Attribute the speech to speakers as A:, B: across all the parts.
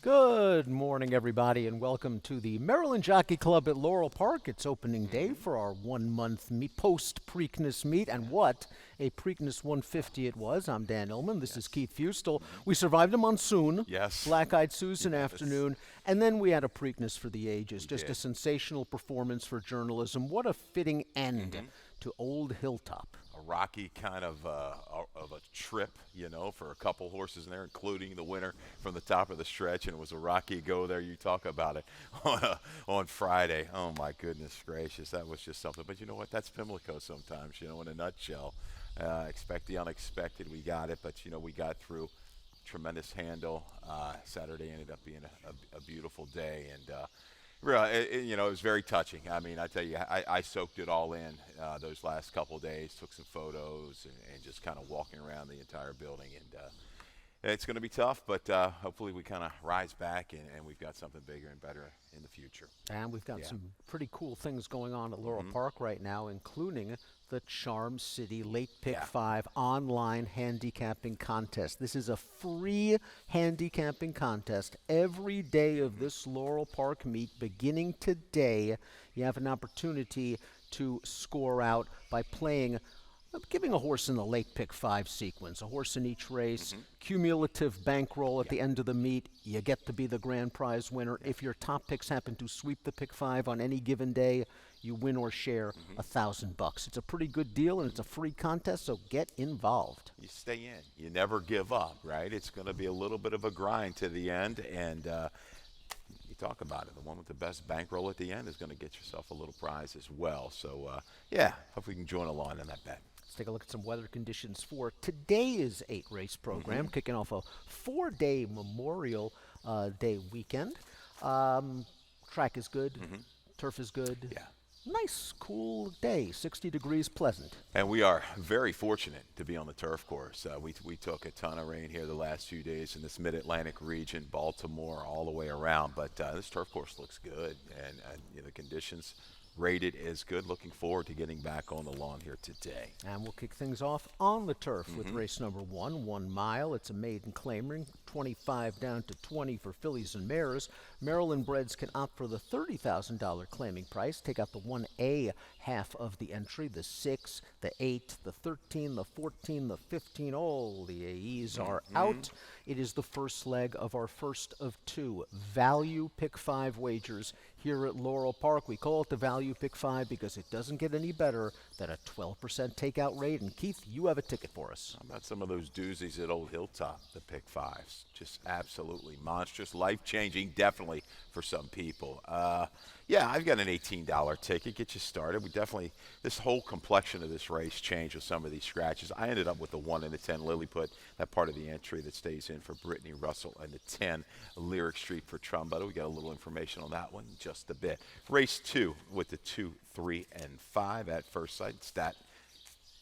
A: Good morning, everybody, and welcome to the Maryland Jockey Club at Laurel Park. It's opening day for our 1 month post-Preakness meet, and what a Preakness 150 it was. I'm Dan Illman. This is Keith Fustel. We survived a monsoon,
B: Yes.
A: Black-Eyed Susan
B: Yes.
A: afternoon, and then we had a Preakness for the ages.
B: We
A: Just a
B: did.
A: sensational performance for journalism. What a fitting end to Old Hilltop.
B: A rocky kind of a trip, for a couple horses in there, including the winner from the top of the stretch, and it was a rocky go there. You talk about it on Friday. Oh my goodness gracious, that was just something. But you know what? That's Pimlico sometimes. In a nutshell. Expect the unexpected. We got it, but we got through. Tremendous handle. Saturday ended up being a beautiful day, and really, it was very touching. I mean, I tell you, I soaked it all in those last couple of days, took some photos, and just kind of walking around the entire building. And it's going to be tough, but hopefully we kind of rise back, and we've got something bigger and better in the future.
A: And we've got some pretty cool things going on at Laurel Park right now, including the Charm City Late Pick 5 online handicapping contest. This is a free handicapping contest. Every day of this Laurel Park meet, beginning today, you have an opportunity to score out by giving a horse in the late pick 5 sequence, a horse in each race, cumulative bankroll at the end of the meet. You get to be the grand prize winner. If your top picks happen to sweep the pick 5 on any given day, you win or share $1,000. It's a pretty good deal, and it's a free contest, so get involved.
B: You stay in. You never give up, right? It's going to be a little bit of a grind to the end, and you talk about it. The one with the best bankroll at the end is going to get yourself a little prize as well. So, hope we can join along in that bet.
A: Let's take a look at some weather conditions for today's 8-race program, kicking off a 4-day Memorial Day weekend. Track is good. Turf is good.
B: Yeah.
A: Nice, cool day, 60 degrees, pleasant.
B: And we are very fortunate to be on the turf course. We took a ton of rain here the last few days in this mid-Atlantic region, Baltimore, all the way around. But this turf course looks good, and the conditions rated as good. Looking forward to getting back on the lawn here today.
A: And we'll kick things off on the turf with race number 1 mile. It's a maiden claim ring, 25 down to 20 for fillies and mares. Maryland breds can opt for the $30,000 claiming price. Take out the 1A half of the entry, the 6, the 8, the 13, the 14, the 15. All the AEs are out. It is the first leg of our first of 2 value pick 5 wagers here at Laurel Park. We call it the value pick 5 because it doesn't get any better than a 12% takeout rate. And Keith, you have a ticket for us.
B: How about some of those doozies at Old Hilltop, the pick 5s? Just absolutely monstrous, life-changing, definitely for some people. I've got an $18 ticket. Get you started. We definitely, this whole complexion of this race changed with some of these scratches. I ended up with the 1 and the 10 Lilliput, that part of the entry that stays in for Brittany Russell, and the 10 Lyric Street for Trumbetta. We got a little information on that one in just a bit. Race 2 with the 2, 3, and 5 at first sight. Stat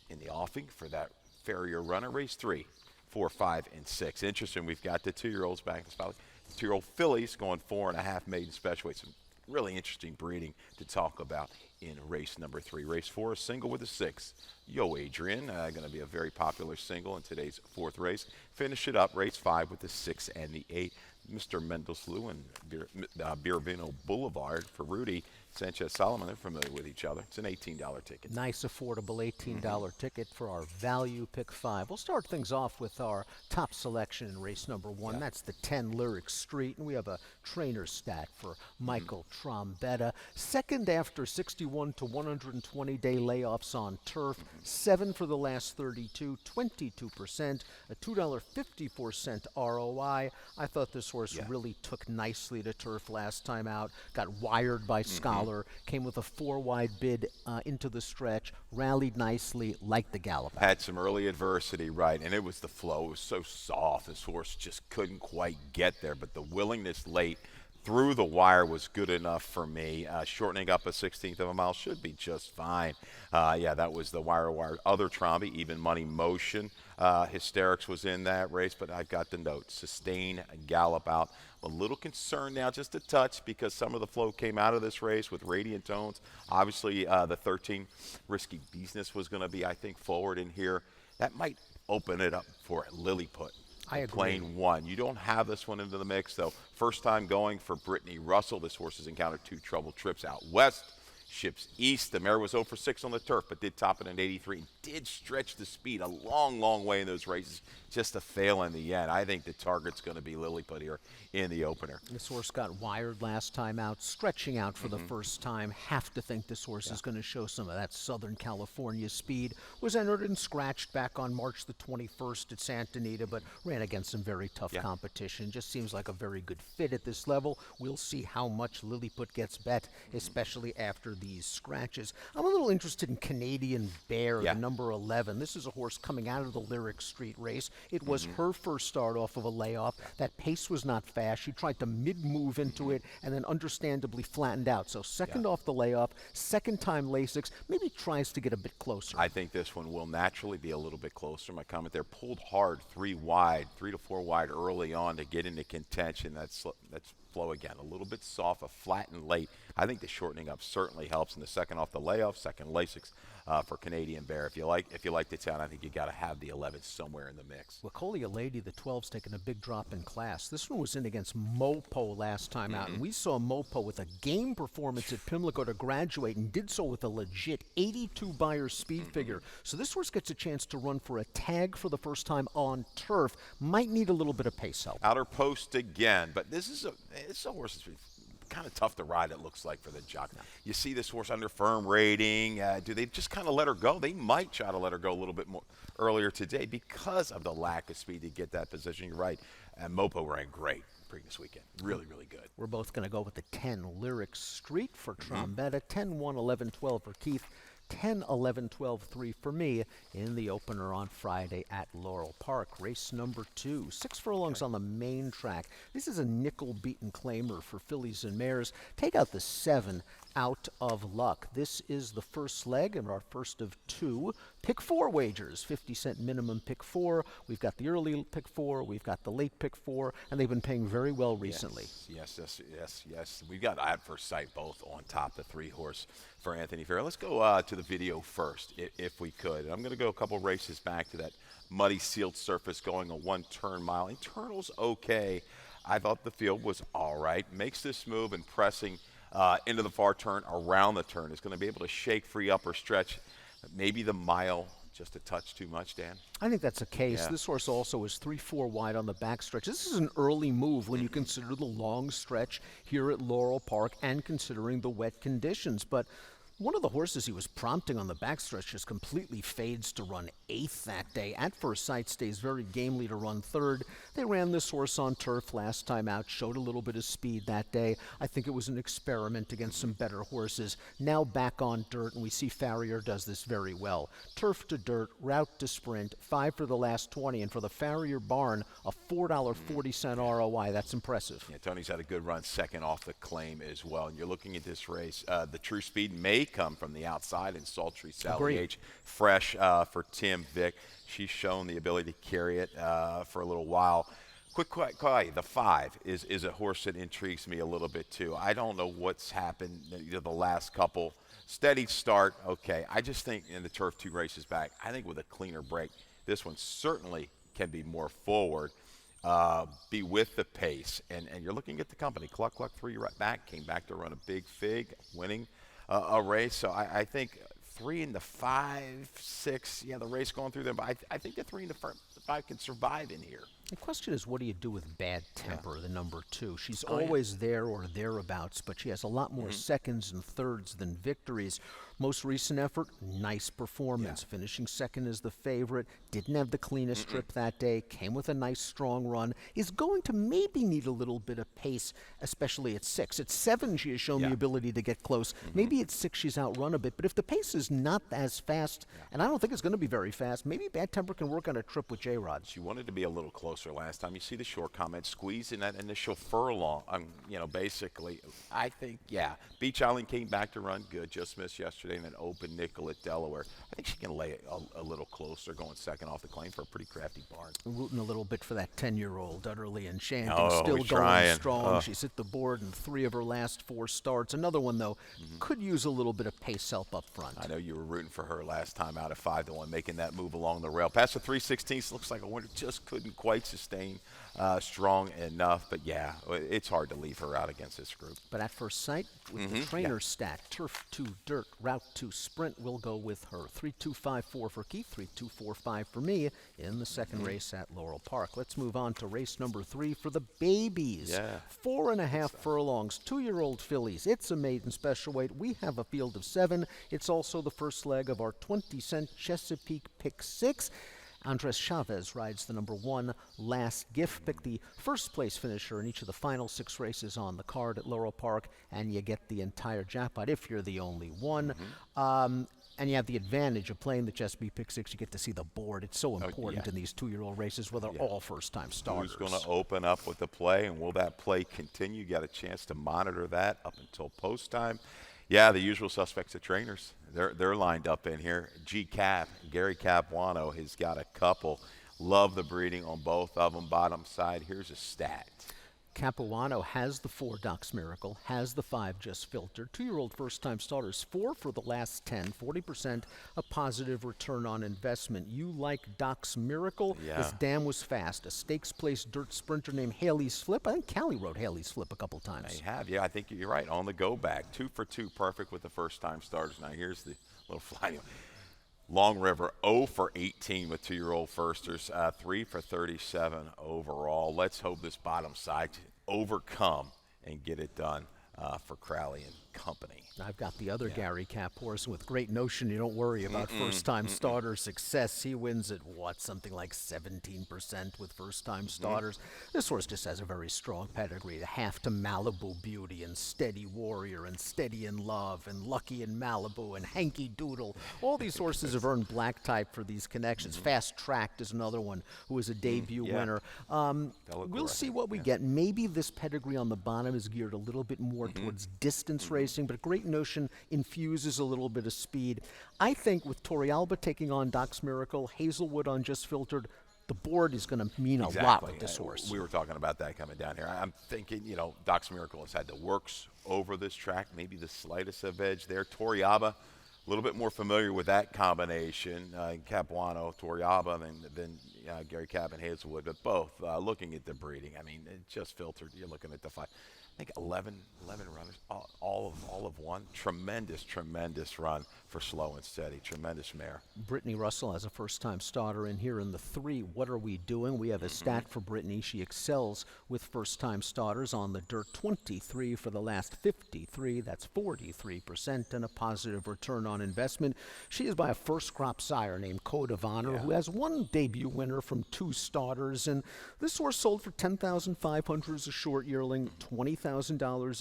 B: in the offing for that Farrier runner. Race 3, 4, 5, and 6. Interesting. We've got the 2-year-olds back in spot. The 2-year-old fillies going 4.5 maiden special weights. Really interesting breeding to talk about in race number 3. Race 4, a single with a 6. Yo, Adrian, going to be a very popular single in today's 4th race. Finish it up, race 5 with the 6 and the 8. Mr. Mendelsloh and Biervino Boulevard for Rudy Sanchez Solomon. They're familiar with each other. It's an $18 ticket.
A: Nice, affordable $18 ticket for our value pick 5. We'll start things off with our top selection in race number 1. That's the 10 Lyric Street, and we have a trainer stat for Michael Trombetta. Second after 61 to 120 day layoffs on turf. 7 for the last 32, 22%, a $2.54 ROI. I thought this horse really took nicely to turf last time out. Got wired by Scholar, came with a 4-wide bid into the stretch, rallied nicely, like the gallop.
B: Had some early adversity, right, and it was the flow. It was so soft. This horse just couldn't quite get there, but the willingness late through the wire was good enough for me. Shortening up a 16th of a mile should be just fine. That was the wire. Other Tromby, Even Money Motion. Hysterics was in that race, but I've got the note. Sustain, gallop out. A little concerned now, just a touch, because some of the flow came out of this race with Radiant Tones. Obviously, the 13 Risky Business was going to be, I think, forward in here. That might open it up for Lilliput.
A: I agree.
B: Plain one. You don't have this one into the mix, though. First time going for Brittany Russell. This horse has encountered 2 trouble trips out west. Ships east. The mare was 0 for 6 on the turf, but did top it at 83 and did stretch the speed a long, long way in those races, just to fail in the end. I think the target's going to be Lilliput here in the opener.
A: This horse got wired last time out, stretching out for the first time. Have to think this horse is going to show some of that Southern California speed. Was entered and scratched back on March the 21st at Santa Anita, but ran against some very tough competition. Just seems like a very good fit at this level. We'll see how much Lilliput gets bet, especially after these scratches. I'm a little interested in Canadian Bear, the number 11. This is a horse coming out of the Lyric Street race. It was her first start off of a layoff. That pace was not fast. She tried to mid-move into it and then understandably flattened out. So second off the layoff, second time Lasix, maybe tries to get a bit closer.
B: I think this one will naturally be a little bit closer. My comment there, pulled hard, 3 wide, 3 to 4 wide early on to get into contention. That's flow again, a little bit soft, a flattened late. I think the shortening up certainly helps in the second off the layoff, second Lasix for Canadian Bear. If you like the town, I think you got to have the 11 somewhere in the mix.
A: Wacolia Lady, the 12's taken a big drop in class. This one was in against Mopo last time out, and we saw Mopo with a game performance at Pimlico to graduate and did so with a legit 82 Beyer speed figure. So this horse gets a chance to run for a tag for the first time on turf. Might need a little bit of pace help.
B: Outer post again, but this is a horse that's kind of tough to ride, it looks like, for the jock. You see this horse under firm rating. Do they just kind of let her go? They might try to let her go a little bit more earlier today because of the lack of speed to get that position. You're right. And Mopo ran great previous weekend. Really, really good.
A: We're both going to go with the 10 Lyric Street for Trombetta, 10, 1, 11, 12 for Keith, 10, 11, 12, 3 for me in the opener on Friday at Laurel Park. Race number 2. 6 furlongs on the main track. This is a nickel-beaten claimer for fillies and mares. Take out the 7, Out of Luck. This is the first leg and our first of 2. Pick 4 wagers, 50-cent minimum pick 4. We've got the early pick 4. We've got the late pick 4, and they've been paying very well recently.
B: Yes. We've got at first sight both on top, the 3-horse for Anthony Farrell. Let's go to the video first, if we could. And I'm going to go a couple races back to that muddy sealed surface going a 1-turn mile. Internal's okay. I thought the field was all right. Makes this move and pressing into the far turn, around the turn. Is going to be able to shake free upper stretch. Maybe the mile just a touch too much, Dan?
A: I think that's a case. This horse also is 3-4 wide on the backstretch. This is an early move when you consider the long stretch here at Laurel Park and considering the wet conditions. But one of the horses he was prompting on the backstretch just completely fades to run 8th that day. At first sight, stays very gamely to run 3rd. They ran this horse on turf last time out, showed a little bit of speed that day. I think it was an experiment against some better horses. Now back on dirt, and we see Farrier does this very well. Turf to dirt, route to sprint, 5 for the last 20, and for the Farrier barn, a $4.40 ROI. That's impressive.
B: Yeah, Tony's had a good run second off the claim as well. And you're looking at this race. The true speed may come from the outside, and sultry Sally H. Fresh for Tim Vick. She's shown the ability to carry it for a little while. Quick, the 5 is a horse that intrigues me a little bit too. I don't know what's happened the last couple. Steady start, okay. I just think in the turf 2 races back, I think with a cleaner break, this one certainly can be more forward. Be with the pace, and you're looking at the company. Cluck 3 right back, came back to run a big fig, winning a race. So I think 3 and the 5, 6, the race going through them. But I think the 3 and the 5 can survive in here.
A: The question is, what do you do with Bad Temper, the number 2? She's always there or thereabouts, but she has a lot more seconds and thirds than victories. Most recent effort, nice performance. Finishing second as the favorite. Didn't have the cleanest trip that day. Came with a nice strong run. Is going to maybe need a little bit of pace, especially at 6. At 7, she has shown the ability to get close. Maybe at 6, she's outrun a bit. But if the pace is not as fast, and I don't think it's going to be very fast, maybe Bad Temper can work on a trip with J-Rod.
B: She wanted to be a little closer last time. You see the short comment, squeeze in that initial furlong. Basically, I think, Beach Island came back to run good. Just missed yesterday, and then open nickel at Delaware. I think she can lay it a little closer, going second off the claim for a pretty crafty barn.
A: Rooting a little bit for that 10-year-old, utterly enchanting,
B: Oh,
A: still
B: we're
A: going
B: trying.
A: strong. She's hit the board in 3 of her last 4 starts. Another one, though, could use a little bit of pace help up front.
B: I know you were rooting for her last time out at 5-1, making that move along the rail. Past the 3/16, looks like a winner just couldn't quite sustain strong enough. But yeah, it's hard to leave her out against this group.
A: But at first sight, with the trainer stat, turf 2 dirt, route 2 sprint, we'll go with her. 3-2-5-4 for Keith, 3-2-4-5 for me in the second race at Laurel Park. Let's move on to race number 3 for the babies.
B: Yeah.
A: 4.5 furlongs, 2-year-old fillies. It's a maiden special weight. We have a field of 7. It's also the first leg of our 20-cent Chesapeake Pick 6. Andres Chavez rides the number 1 Last Gift. Pick the first place finisher in each of the final 6 races on the card at Laurel Park, and you get the entire jackpot if you're the only one. And you have the advantage of playing the Chesapeake Pick 6. You get to see the board. It's so important in these 2-year-old races where they're all first-time starters.
B: Who's going to open up with the play, and will that play continue? You got a chance to monitor that up until post time. Yeah, the usual suspects of trainers. They're lined up in here. Gary Capuano has got a couple. Love the breeding on both of them. Bottom side, here's a stat.
A: Capuano has the 4 Doc's Miracle, has the 5 Just Filtered. 2-year-old first-time starters, 4 for the last 10, 40% a positive return on investment. You like Doc's Miracle?
B: Yeah.
A: This dam was fast. A stakes place dirt sprinter named Haley's Flip. I think Callie rode Haley's Flip a couple times.
B: They have, yeah. I think you're right. On the go back, 2 for 2, perfect with the first-time starters. Now here's the little fly. Long River 0 for 18 with 2-year-old firsters, 3 for 37 overall. Let's hope this bottom side to overcome and get it done for Crowley and company.
A: I've got the other Gary Cap horse with Great Notion. You don't worry about first-time starter success. He wins at, something like 17% with first-time starters. This horse just has a very strong pedigree. The half to Malibu Beauty and Steady Warrior and Steady in Love and Lucky in Malibu and Hanky Doodle. All these horses have earned black type for these connections. Fast Tracked is another one who is a debut winner. We'll see what we get. Maybe this pedigree on the bottom is geared a little bit more towards distance racing, but Great Notion infuses a little bit of speed. I think with Torrealba taking on Doc's Miracle, Hazelwood on Just Filtered, the board is going to mean a lot with this horse.
B: We were talking about that coming down here. I'm thinking, Doc's Miracle has had the works over this track, maybe the slightest of edge there. Torrealba, a little bit more familiar with that combination, Capuano, Torrealba, than Gary Cap and Hazelwood, but both looking at the breeding. I mean, Just Filtered, you're looking at the 5. I think 11 runners, all of one. Tremendous run for Slow and Steady. Tremendous mare.
A: Brittany Russell has a first-time starter in here in the 3. What are we doing? We have a stat for Brittany. She excels with first-time starters on the dirt. 23 for the last 53. That's 43% and a positive return on investment. She is by a first-crop sire named Code of Honor, who has 1 debut winner from 2 starters. And this horse sold for $10,500 as a short yearling, $20,000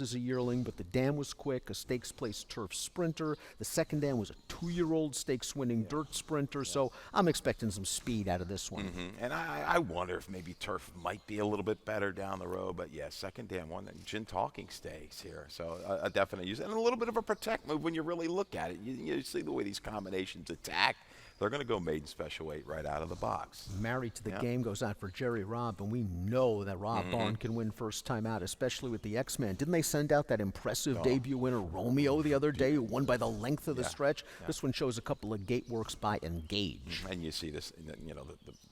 A: as a yearling, but the dam was quick, a stakes place turf sprinter. The second dam was a 2-year-old stakes winning dirt sprinter, so I'm expecting some speed out of this one.
B: And I wonder if maybe turf might be a little bit better down the road, but yeah, second dam one, Gin Talking Stakes here, so a definite use. And a little bit of a protect move when you really look at it. You see the way these combinations attack. They're going to go maiden special weight right out of the box.
A: Married to the Game goes out for Jerry Robb, and we know that Rob Barn can win first time out, especially with the X-Men. Didn't they send out that impressive debut winner Romeo the other day, who won by the length of the stretch? This one shows a couple of gate works by Engage.
B: And you see this,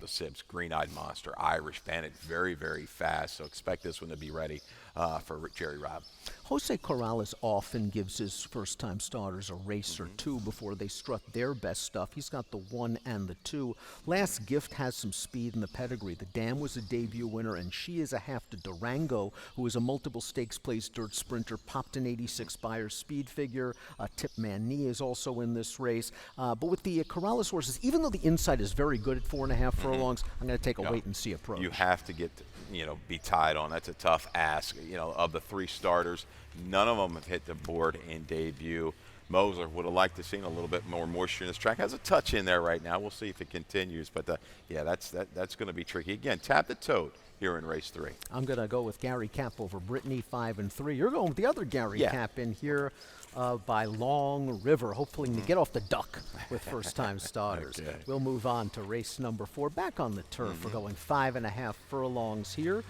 B: the Sibs, Green-Eyed Monster, Irish Bandit, very, very fast. So expect this one to be ready for Jerry Robb.
A: Jose Corrales often gives his first-time starters a race or 2 before they strut their best stuff. He's got the 1 and the 2. Last Gift has some speed in the pedigree. The Dam was a debut winner, and she is a half to Durango, who is a multiple stakes place dirt sprinter, popped an 86 Buyer speed figure. Tip Manny is also in this race. But with the Corrales horses, even though the inside is very good at 4.5 furlongs, I'm going to take a wait-and-see approach.
B: You have to get be tied on. That's a tough ask. Of the 3 starters, none of them have hit the board in debut. Moser would have liked to seen a little bit more moisture in this track. Has a touch in there right now. We'll see if it continues. But that's going to be tricky. Again, tap the toad here in race 3.
A: I'm going to go with Gary Cap over Brittany, 5 and 3. You're going with the other Gary Cap in here by Long River. Hopefully you get off the duck with first-time starters.
B: Okay.
A: We'll move on to race number 4. Back on the turf. We're going 5.5 furlongs here.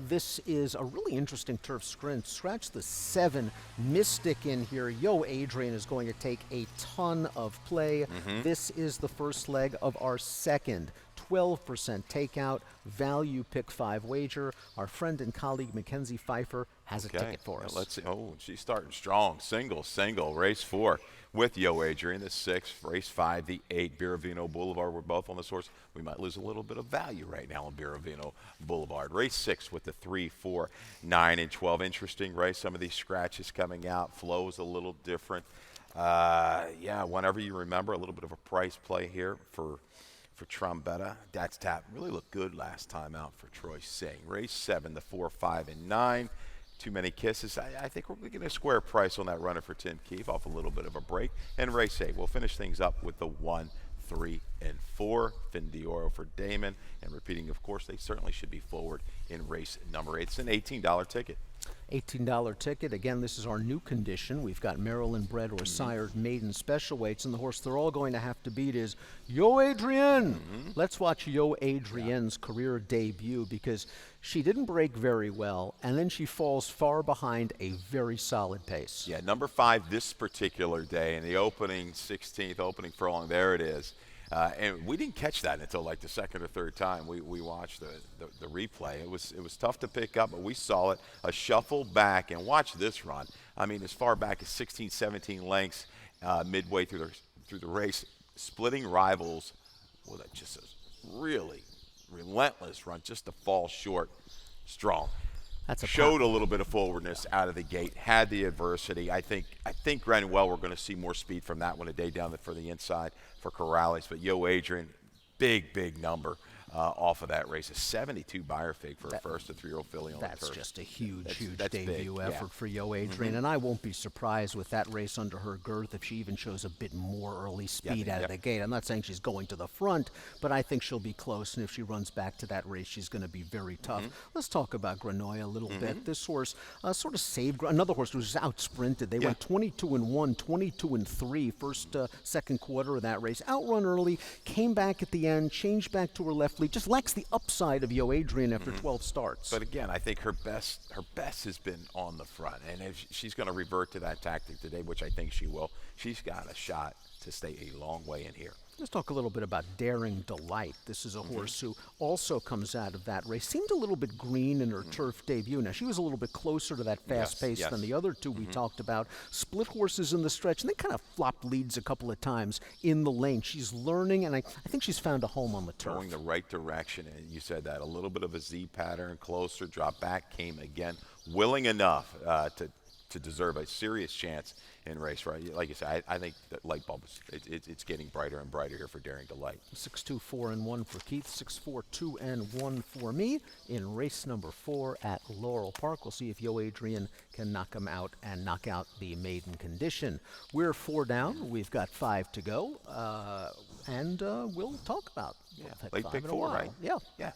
A: This is a really interesting turf sprint. Scratch the 7 Mystic in here. Yo Adrian is going to take a ton of play. This is the first leg of our second 12% takeout, value pick 5 wager. Our friend and colleague Mackenzie Pfeiffer has a ticket for us.
B: Let's see. Oh, she's starting strong. Single. Race 4 with Yo Adrian, the 6. Race 5, the 8. Biravino Boulevard. We're both on this horse. We might lose a little bit of value right now on Biravino Boulevard. Race 6 with the 3, 4, 9, and 12. Interesting race. Some of these scratches coming out. Flow's a little different. Yeah, whenever you remember, a little bit of a price play here for Trombetta. That's Tap really looked good last time out for Troy Singh. Race 7, the 4, 5, and 9. Too many kisses. I think we're getting a square price on that runner for Tim Keefe off a little bit of a break. And race 8, we'll finish things up with the 1, 3, and 4. Findioro for Damon. And repeating, of course, they certainly should be forward in race number 8. It's an $18 ticket.
A: $18 ticket. Again, this is our new condition. We've got Maryland bred or sired maiden special weights, and the horse they're all going to have to beat is Yo Adrian. Let's watch Yo Adrian's career debut, because she didn't break very well, and then she falls far behind a very solid pace.
B: Yeah, number 5 this particular day in the opening 16th, opening furlong. There it is. And we didn't catch that until like the second or third time we watched the replay. It was tough to pick up, but we saw it. A shuffle back, and watch this run. I mean, as far back as 16, 17 lengths midway through the race, splitting rivals with just a really relentless run, just to fall short. Strong. Showed a little bit of forwardness out of the gate, had the adversity. I think Granuel, we're going to see more speed from that one a day down for the inside for Corrales. But Yo Adrian, big number off of that race. A 72 Beyer fig for a first to 3-year-old filly on the turf.
A: That's just a huge
B: that's
A: debut
B: big,
A: effort for Yo Adrian, and I won't be surprised with that race under her girth if she even shows a bit more early speed out of the gate. I'm not saying she's going to the front, but I think she'll be close, and if she runs back to that race, she's going to be very tough. Let's talk about Granoia a little bit. This horse sort of saved another horse who was out sprinted. They went 22-1, 22-3 first, second quarter of that race. Outrun early, came back at the end, changed back to her left lead. Just lacks the upside of Yo Adrian after 12 starts.
B: But again, I think her best has been on the front, and if she's going to revert to that tactic today, which I think she will, she's got a shot to stay a long way in here.
A: Let's talk a little bit about Daring Delight. This is a horse who also comes out of that race. Seemed a little bit green in her turf debut. Now, she was a little bit closer to that fast pace than the other two we talked about. Split horses in the stretch, and they kind of flopped leads a couple of times in the lane. She's learning, and I think she's found a home on the turf.
B: Going the right direction, and you said that. A little bit of a Z pattern, closer, drop back, came again. Willing enough to deserve a serious chance in race, right? Like you said, I think that light bulb it's getting brighter and brighter here for Daring Delight.
A: 6-2, 4-1 for Keith. 6-4, 2-1 for me in race number 4 at Laurel Park. We'll see if Yo Adrian can knock him out and knock out the maiden condition. We're 4 down. We've got 5 to go, and we'll talk about
B: late pick 4, right?
A: Yeah.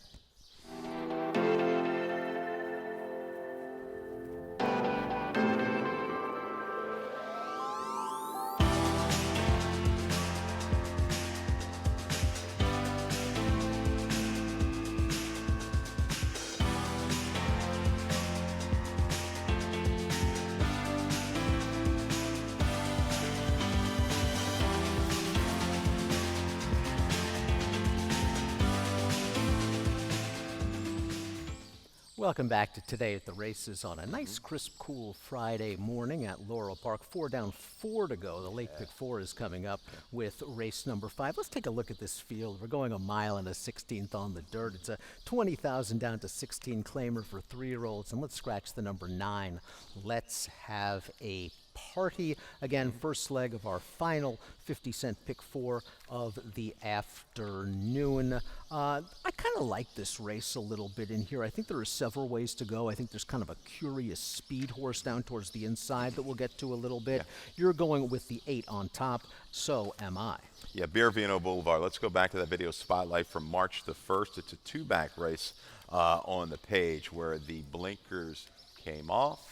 A: Welcome back to Today at the Races on a nice, crisp, cool Friday morning at Laurel Park. 4 down, 4 to go. The late pick 4 is coming up with race number 5. Let's take a look at this field. We're going a mile and a 16th on the dirt. It's a 20,000 down to 16 claimer for 3-year-olds. And let's scratch the number 9. Let's have a party. Again, first leg of our final 50-cent pick 4 of the afternoon. I kind of like this race a little bit in here. I think there are several ways to go. I think there's kind of a curious speed horse down towards the inside that we'll get to a little bit. You're going with the 8 on top. So am I.
B: Yeah, Biravino Boulevard. Let's go back to that video spotlight from March the 1st. It's a 2-back race on the page where the blinkers came off.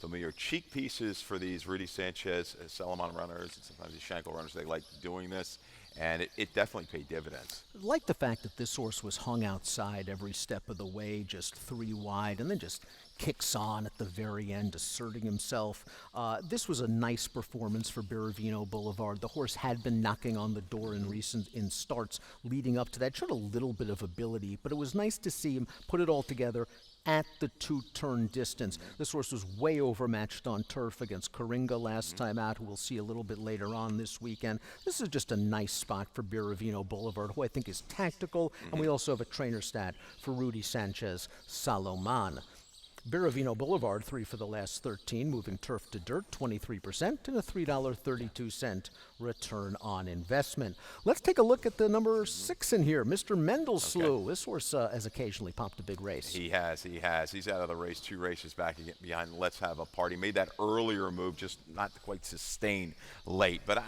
B: Familiar cheek pieces for these Rudy Sanchez, Salomon runners, and sometimes these Shankel runners. They like doing this, and it definitely paid dividends.
A: I like the fact that this horse was hung outside every step of the way, just 3 wide, and then just kicks on at the very end, asserting himself. This was a nice performance for Biravino Boulevard. The horse had been knocking on the door in starts leading up to that. Showed a little bit of ability, but it was nice to see him put it all together at the two-turn distance. This horse was way overmatched on turf against Coringa last time out, who we'll see a little bit later on this weekend. This is just a nice spot for Biravino Boulevard, who I think is tactical, and we also have a trainer stat for Rudy Sanchez Salomon. Biravino Boulevard, 3 for the last 13, moving turf to dirt, 23%, and a $3.32 return on investment. Let's take a look at the number 6 in here, Mr. Mendelsloh. Okay. This horse has occasionally popped a big race.
B: He has. He's out of the race 2 races back behind Let's Have a Party. Made that earlier move, just not quite sustained late. But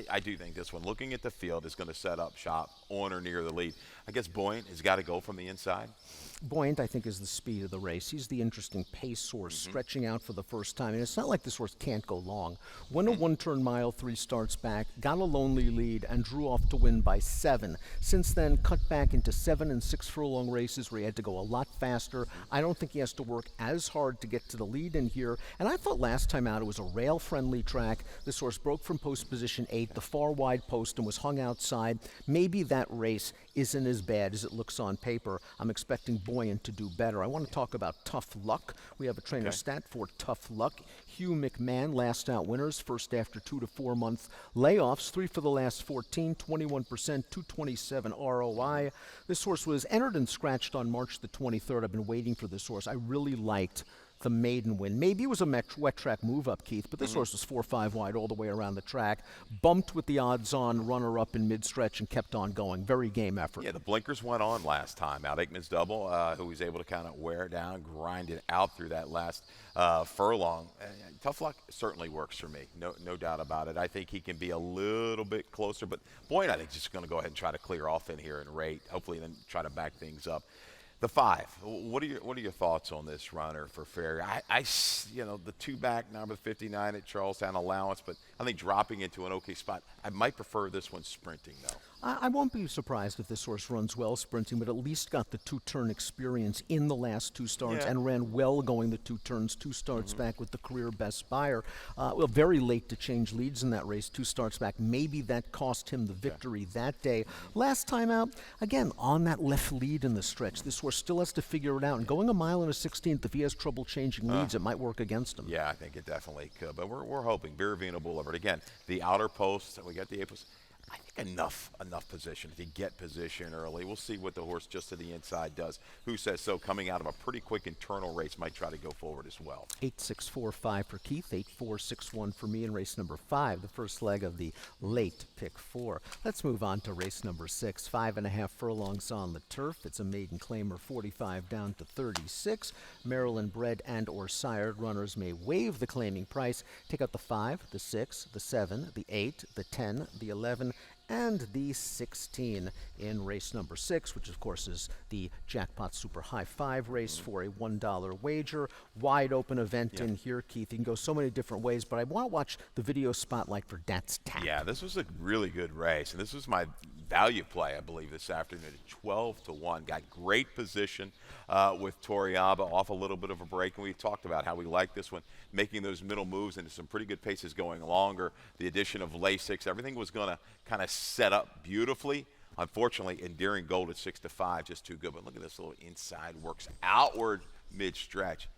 B: I do think this one, looking at the field, is going to set up shop on or near the lead. I guess Buoyant has got to go from the inside.
A: Buoyant, I think, is the speed of the race. He's the interesting pace horse, stretching out for the first time. And it's not like this horse can't go long. Won a one-turn mile 3 starts back, got a lonely lead, and drew off to win by 7. Since then, cut back into 7 and 6 furlong races where he had to go a lot faster. I don't think he has to work as hard to get to the lead in here. And I thought last time out it was a rail-friendly track. This horse broke from post position 8, the far wide post, and was hung outside. Maybe that race isn't as bad as it looks on paper. I'm expecting Buoyant to do better. I want to talk about Tough Luck. We have a trainer stat for Tough Luck. Hugh McMahon, last out winners, first after 2 to 4 month layoffs, 3 for the last 14, 21%, 227 ROI. This horse was entered and scratched on March the 23rd. I've been waiting for this horse. I really liked the maiden win. Maybe it was a wet track move up, Keith, but this horse was 4-5 wide all the way around the track, bumped with the odds-on runner-up in mid-stretch and kept on going. Very game effort.
B: Yeah, the blinkers went on last time out. Aikman's double, who was able to kind of wear down, grind it out through that last furlong. Tough Luck certainly works for me, no doubt about it. I think he can be a little bit closer, but Boyd, I think, is just going to go ahead and try to clear off in here and rate, hopefully then try to back things up. The 5. What are your thoughts on this runner for Ferry? The 2 back number 59 at Charlestown allowance, but I think dropping into an okay spot. I might prefer this one sprinting though.
A: I won't be surprised if this horse runs well sprinting, but at least got the 2-turn experience in the last 2 starts and ran well going the 2 turns, 2 starts back with the career best buyer. Very late to change leads in that race, 2 starts back. Maybe that cost him the victory that day. Last time out, again, on that left lead in the stretch. This horse still has to figure it out. And going a mile and a 16th, if he has trouble changing leads, it might work against him.
B: Yeah, I think it definitely could. But we're hoping. Biravino Boulevard. Again, the outer post, we got the A post. I think enough position to get position early. We'll see what the horse just to the inside does. Who says so? Coming out of a pretty quick internal race, might try to go forward as well.
A: 8-6-4-5 for Keith, 8-4-6-1 for me in race number 5, the first leg of the late pick 4. Let's move on to race number 6, 5.5 furlongs on the turf. It's a maiden claimer, 45 down to 36. Maryland bred and or sired runners may waive the claiming price. Take out the 5, the 6, the 7, the 8, the 10, the 11, and the 16 in race number 6, which of course is the Jackpot Super High 5 race for a $1 wager. Wide open event in here, Keith. You can go so many different ways, but I want to watch the video spotlight for Dat's Tap.
B: Yeah, this was a really good race, and this was my value play, I believe, this afternoon at 12-1. Got great position with Torreaba off a little bit of a break, and we talked about how we like this one, making those middle moves into some pretty good paces going longer. The addition of Lasix, everything was going to kind of set up beautifully. Unfortunately, Endearing Gold at 6-5, just too good. But look at this little inside, works outward mid-stretch.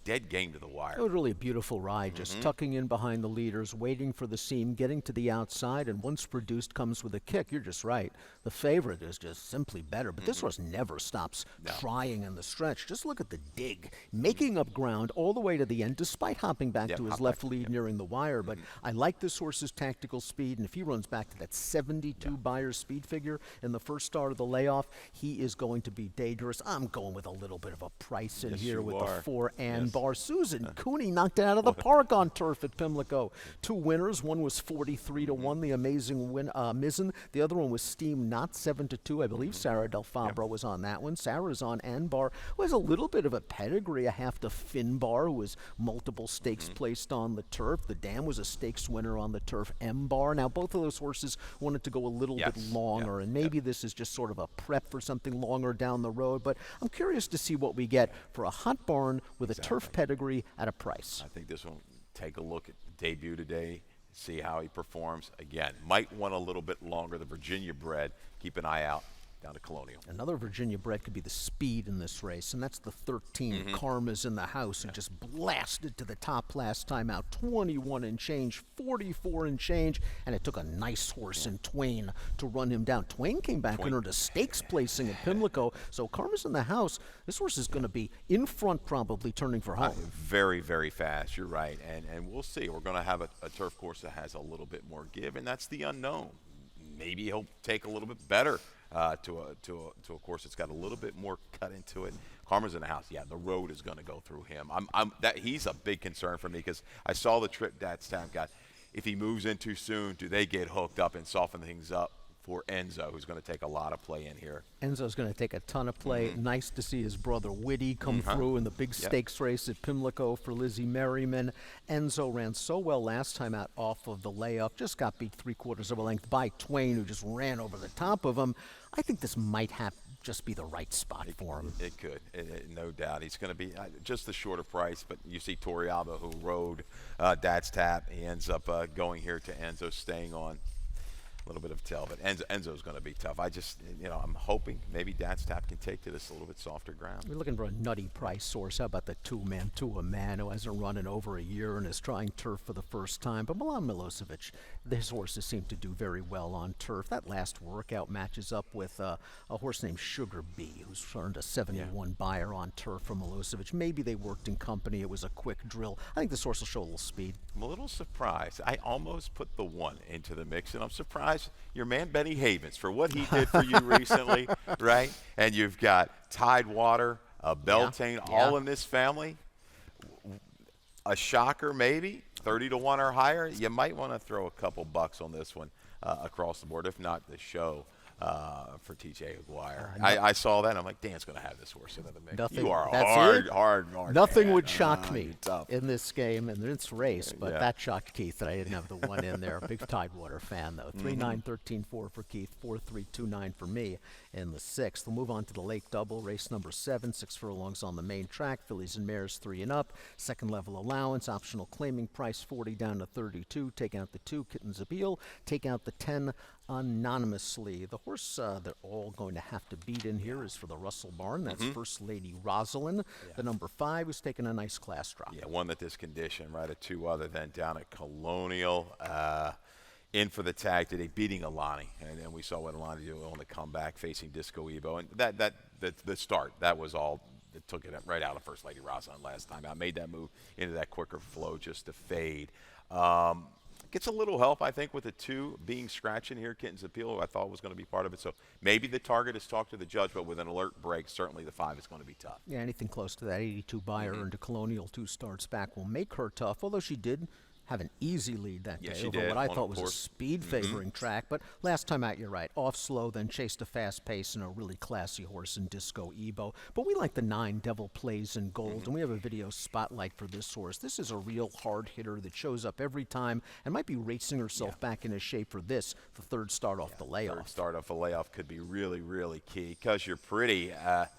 B: Dead game to the wire.
A: It was really a beautiful ride, just tucking in behind the leaders, waiting for the seam, getting to the outside, and once produced comes with a kick. You're just right. The favorite is just simply better, but this horse never stops trying in the stretch. Just look at the dig, making up ground all the way to the end, despite hopping back to his left lead nearing the wire. But I like this horse's tactical speed, and if he runs back to that 72 Beyer speed figure in the first start of the layoff, he is going to be dangerous. I'm going with a little bit of a price in here with the 4 and bar. Susan Cooney knocked it out of the park on turf at Pimlico. 2 winners. One was 43-1, the amazing Mizzen. The other one was Steam Not 7-2. I believe Sarah Del Fabro was on that one. Sarah's on Anbar, who has a little bit of a pedigree, a half to Finbar, who was multiple stakes placed on the turf. The Dam was a stakes winner on the turf. M-Bar. Now, both of those horses wanted to go a little bit longer, and maybe this is just sort of a prep for something longer down the road. But I'm curious to see what we get for a hot barn with a turf turf pedigree at a price.
B: I think this one, take a look at the debut today, see how he performs. Again, might want a little bit longer. The Virginia bred, keep an eye out down to Colonial.
A: Another Virginia bred could be the speed in this race, and that's the 13. Karma's in the house and just blasted to the top last time out. 21 and change, 44 and change, and it took a nice horse in Twain to run him down. Twain came back and earned a stakes placing at Pimlico, so Karma's in the house. This horse is going to be in front, probably turning for home.
B: Very, very fast. You're right, and we'll see. We're going to have a turf course that has a little bit more give, and that's the unknown. Maybe he'll take a little bit better to a course that's got a little bit more cut into it. Karma's in the house. Yeah, the road is going to go through him. He's a big concern for me because I saw the trip that Stamp got. If he moves in too soon, do they get hooked up and soften things up for Enzo, who's going to take a lot of play in here?
A: Enzo's going to take a ton of play. Nice to see his brother Whitty come through in the big stakes race at Pimlico for Lizzie Merriman. Enzo ran so well last time out off of the layup, just got beat 3/4 of a length by Twain, who just ran over the top of him. I think this might just be the right spot for him.
B: It could, no doubt. He's going to be just the shorter price, but you see Torrealba, who rode Dad's Tap. He ends up going here to Enzo, staying on. A little bit of tail, but Enzo's going to be tough. I'm hoping maybe Dad's Tap can take to this a little bit softer ground.
A: We're looking for a nutty price source. How about the two-man to a man who hasn't run in over a year and is trying turf for the first time? But Milan Milosevic, his horses seem to do very well on turf. That last workout matches up with a horse named Sugar Bee, who's earned a 71 buyer on turf from Milosevic. Maybe they worked in company. It was a quick drill. I think this horse will show a little speed.
B: I'm a little surprised. I almost put the 1 into the mix, and I'm surprised your man Benny Havens for what he did for you recently, right? And you've got Tidewater, Beltane, all in this family. A shocker, maybe 30-1 or higher. You might want to throw a couple bucks on this one across the board, if not the show. For T.J. Aguirre. I saw that, and I'm like, Dan's going to have this horse into the mix. You are hard.
A: Nothing
B: man.
A: would shock me in this game and this race, but
B: Yeah.
A: that shocked Keith that I didn't have the 1 in there. Big Tidewater fan, though. 3-9, 13-4 for Keith, 4-3, 2-9 for me in the 6th. We'll move on to the Lake Double, race number 7, 6 furlongs on the main track. Fillies and mares 3 and up. Second level allowance, optional claiming price 40 down to 32. Take out the 2, Kitten's Appeal. Take out the 10, anonymously. The horse they're all going to have to beat in here is for the Russell Barn. That's First Lady Rosalind, the number 5, who's taking a nice class drop.
B: Yeah, one that this condition, right? A 2 other than down at Colonial. In for the tag today, beating Alani. And then we saw what Alani did on the comeback, facing Disco Ebo. And the start, that was all. It took it right out of First Lady Rosalind last time out. Made that move into that quicker flow just to fade. Gets a little help, I think, with the 2 being scratching here. Kitten's Appeal, who I thought was going to be part of it. So maybe the target is talk to the judge, but with an alert break, certainly the 5 is going to be tough.
A: Yeah, anything close to that 82 buyer into Colonial 2 starts back will make her tough, although she did have an easy lead that day over what I thought was a speed-favoring track. But last time out, you're right. Off slow, then chased a fast pace and a really classy horse in Disco Ebo. But we like the 9 Devil Plays in Gold, and we have a video spotlight for this horse. This is a real hard hitter that shows up every time and might be racing herself back into shape for this, the 3rd start off the layoff.
B: 3rd start off the layoff could be really, really key. Because you're pretty,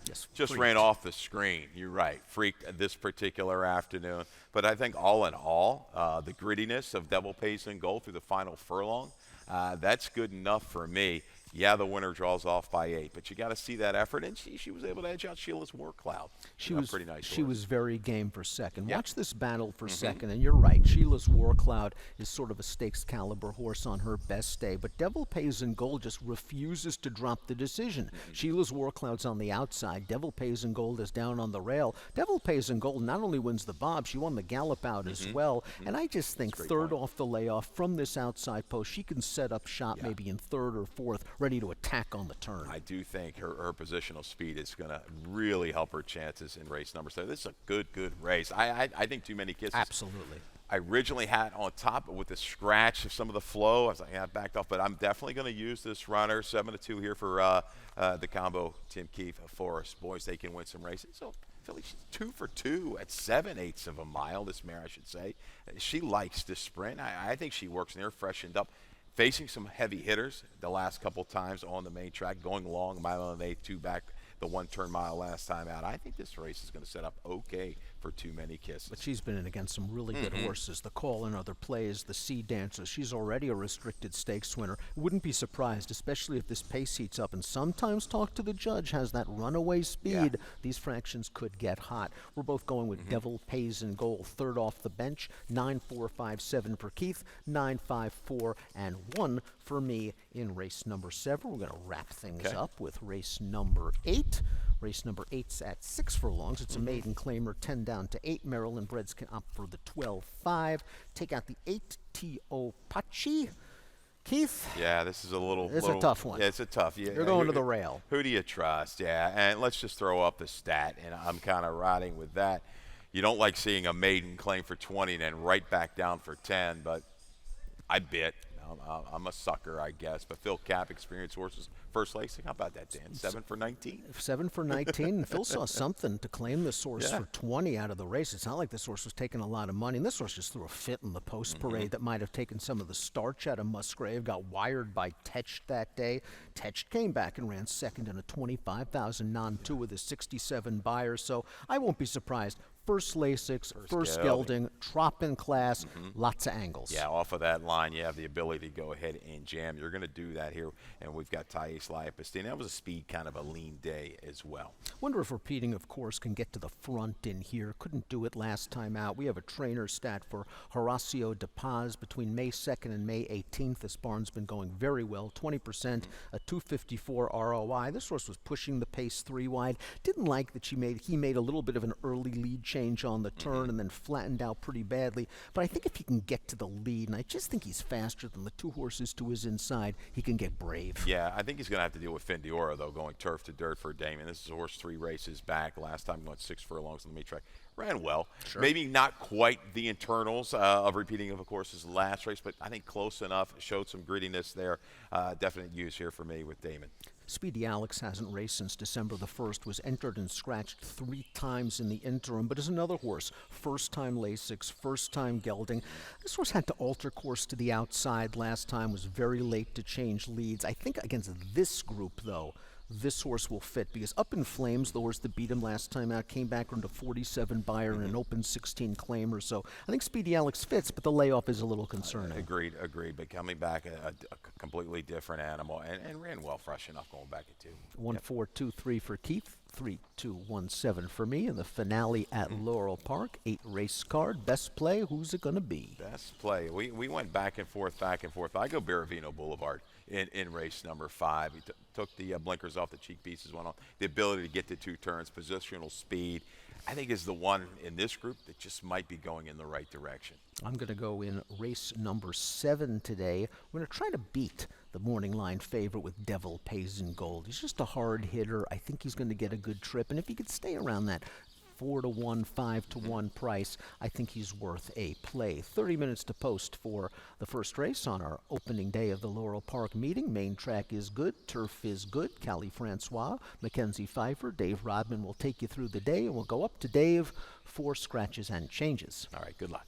B: just
A: freaked.
B: ran off the screen. You're right. Freaked this particular afternoon. But I think all in all, the grittiness of Devil Pays in Gold through the final furlong, that's good enough for me. Yeah, the winner draws off by 8, but you got to see that effort, and she was able to edge out Sheila's Warcloud.
A: She was
B: pretty nice.
A: She was very game for second.
B: Yeah.
A: Watch this battle for second, and you're right. Sheila's Warcloud is sort of a stakes caliber horse on her best day, but Devil Pays in Gold just refuses to drop the decision. Sheila's Warcloud's on the outside. Devil Pays in Gold is down on the rail. Devil Pays in Gold not only wins the Bob, she won the Gallop out as well. And I just think 3rd off the layoff from this outside post, she can set up shop maybe in 3rd or 4th, ready to attack on the turn.
B: I do think her positional speed is going to really help her chances in race number 7. This is a good race. I think Too Many Kisses.
A: Absolutely.
B: I originally had on top, but with the scratch of some of the flow, I was like, yeah, I backed off. But I'm definitely going to use this runner. 7-2 here for the combo. Tim Keefe, Forest Boys, they can win some races. So Philly, she's 2 for 2 at 7/8 of a mile. This mare, I should say. She likes to sprint. I think she works in there, freshened up. Facing some heavy hitters the last couple times on the main track, going long, mile and 8, 2 back, the 1 turn mile last time out. I think this race is going to set up okay for too many kisses.
A: But she's been in against some really good horses. The Call and Other Plays, the Sea Dancer. She's already a restricted stakes winner. Wouldn't be surprised, especially if this pace heats up. And sometimes Talk to the Judge has that runaway speed. These fractions could get hot. We're both going with Devil Pays in Goal, third off the bench. 9, 4, 5, 7 for Keith. 9, 5, 4, and 1 for me in race number 7. We're going to wrap things up with race number 8. Race number 8's at 6 furlongs. It's a maiden claimer, 10 down to 8. Maryland Breds can opt for the 12-5. Take out the 8, T.O. Pachi. Keith?
B: Yeah, this is
A: It's a tough one.
B: Yeah, it's a tough. Yeah,
A: You're going to the rail.
B: Who do you trust? Yeah, and let's just throw up the stat, and I'm kind of riding with that. You don't like seeing a maiden claim for 20 and then right back down for 10, but I bit. I'm a sucker, I guess. But Phil Cap, experienced horses, first lacing. How about that, Dan? 7 for 19?
A: 7 for 19. And Phil saw something to claim this horse for 20 out of the race. It's not like this horse was taking a lot of money. And this horse just threw a fit in the post parade that might have taken some of the starch out of Musgrave. Got wired by Tetch that day. Tetch came back and ran second in a 25,000 non-2 with a 67 buyer. So I won't be surprised. First Lasix, first gelding, trop in class, lots of angles.
B: Yeah, off of that line, you have the ability to go ahead and jam. You're going to do that here, and we've got Thais Liapistine. That was a speed, kind of a lean day as well.
A: Wonder if Repeating, of course, can get to the front in here. Couldn't do it last time out. We have a trainer stat for Horacio De Paz between May 2nd and May 18th. This barn's been going very well, 20%, a 254 ROI. This horse was pushing the pace 3 wide. Didn't like that he made a little bit of an early lead change on the turn and then flattened out pretty badly. But I think if he can get to the lead, and I just think he's faster than the 2 horses to his inside, he can get brave.
B: Yeah, I think he's going to have to deal with Findiora, though, going turf to dirt for Damon. This is a horse 3 races back. Last time he went 6 furlongs on the meat track. Ran well. Sure. Maybe not quite the internals of Repeating, of course, his last race, but I think close enough. Showed some grittiness there. Definite use here for me with Damon.
A: Speedy Alex hasn't raced since December the 1st, was entered and scratched 3 times in the interim, but is another horse. First time Lasix, first time gelding. This horse had to alter course to the outside last time, was very late to change leads. I think against this group, though, this horse will fit, because Up in Flames, the horse that beat him last time out, came back into 47 buyer and an open 16 claimer. So I think Speedy Alex fits, but the layoff is a little concerning.
B: Agreed. But coming back, a completely different animal, and ran well, fresh enough going back at 2.
A: 1, 4, 2, 3 for Keith. 3, 2, 1, 7 for me in the finale at Laurel Park. 8 race card. Best play. Who's it going to be?
B: Best play. We went back and forth. I go Baravino Boulevard in race number 5. He took the blinkers off, the cheek pieces went on. The ability to get to 2 turns, positional speed, I think is the one in this group that just might be going in the right direction.
A: I'm going to go in race number 7 today. We're going to try to beat the morning line favorite with Devil Pays in Gold. He's just a hard hitter. I think he's going to get a good trip. And if he could stay around that 4 to 1, 5 to 1 price, I think he's worth a play. 30 minutes to post for the first race on our opening day of the Laurel Park meeting. Main track is good. Turf is good. Callie Francois, Mackenzie Pfeiffer, Dave Rodman will take you through the day, and we'll go up to Dave for scratches and changes.
B: All right, good luck.